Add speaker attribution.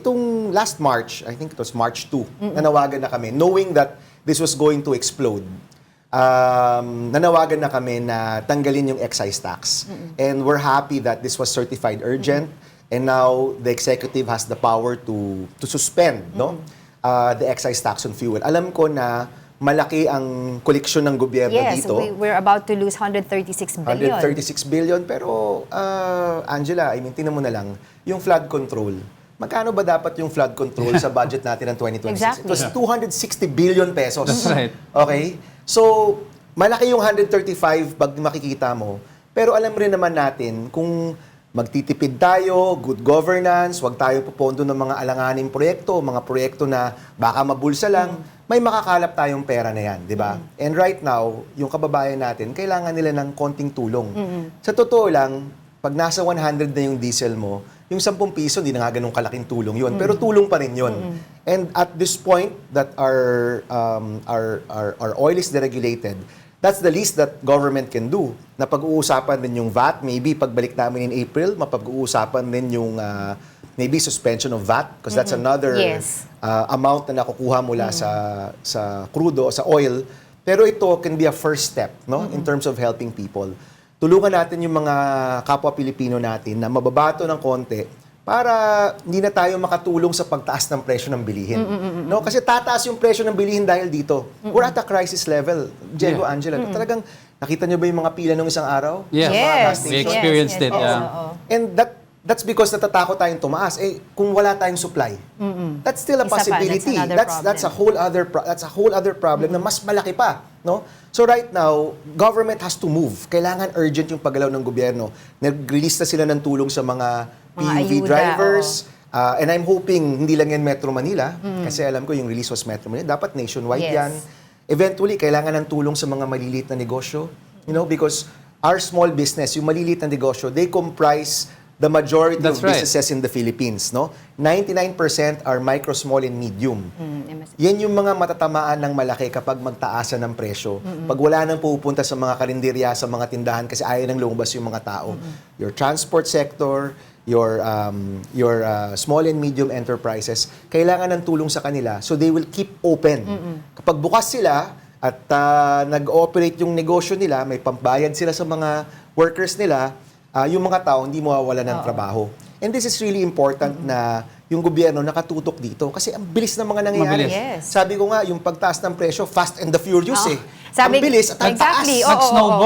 Speaker 1: itong last March, I think it was March 2, nanawagan na kami, knowing that this was going to explode. Nanawagan na kami na tanggalin yung excise tax. And we're happy that this was certified urgent. And now the executive has the power to suspend the excise tax on fuel. Alam ko na malaki ang koleksyon ng gobyerno dito.
Speaker 2: Yes, we're about to lose 136 billion.
Speaker 1: 136 billion. Pero, Angela, I mean, tingnan mo na lang, yung flood control. Magkano ba dapat yung flood control sa budget natin ng 2026?
Speaker 2: Exactly.
Speaker 1: It was 260 billion pesos.
Speaker 3: That's right.
Speaker 1: Okay? So, malaki yung 135 pag makikita mo. Pero alam rin naman natin, kung magtitipid tayo, good governance, wag tayo pupondo ng mga alanganing proyekto, mga proyekto na baka mabulsa lang, may makakalap tayong pera na yan, di ba? And right now, yung kababayan natin, kailangan nila ng konting tulong. Sa totoo lang, pag nasa 100 na yung diesel mo, yung 10 piso, hindi na nga ganun kalaking tulong yun. Pero tulong pa rin yun. And at this point that our oil is deregulated, that's the least that government can do. Na pag-uusapan din yung VAT, maybe pagbalik namin in April, mapag-uusapan din yung maybe suspension of VAT because that's another amount na nakukuha mula sa crudo, sa oil. Pero ito can be a first step in terms of helping people. Tulungan natin yung mga kapwa Pilipino natin na mababato ng konti para hindi na tayo makatulong sa pagtaas ng presyo ng bilihin. No? Kasi tataas yung presyo ng bilihin dahil dito. We're at a crisis level. Diego, Angela, talagang nakita niyo ba yung mga pila nung isang araw?
Speaker 2: Yes.
Speaker 3: We experienced it.
Speaker 1: And that's because natatakot tayong tumaas. Eh, kung wala tayong supply, that's still a possibility. That's a whole other problem na mas malaki pa. No? So right now, government has to move. Kailangan urgent yung paggalaw ng gobyerno. Nag-release na sila ng tulong sa mga PUV drivers. And I'm hoping hindi lang yan Metro Manila. Kasi alam ko yung release was Metro Manila. Dapat nationwide yan. Eventually, kailangan ng tulong sa mga maliliit na negosyo. You know, because our small business, yung maliliit na negosyo, they comprise the majority of businesses in the Philippines, no? 99% are micro, small, and medium. Yan yung mga matatamaan ng malaki kapag magtaasan ng presyo. Pag wala nang pupunta sa mga karinderya, sa mga tindahan kasi ayaw nang lumabas yung mga tao. Your transport sector, your small and medium enterprises, kailangan ng tulong sa kanila so they will keep open. Kapag bukas sila at nag-ooperate yung negosyo nila, may pambayad sila sa mga workers nila, yung mga tao hindi mawawala ng trabaho. And this is really important na yung gobyerno nakatutok dito kasi ang bilis ng mga nangyayari. Sabi ko nga, yung pagtaas ng presyo, fast and the furious ang bilis at ang taas.
Speaker 3: Nag-snowball.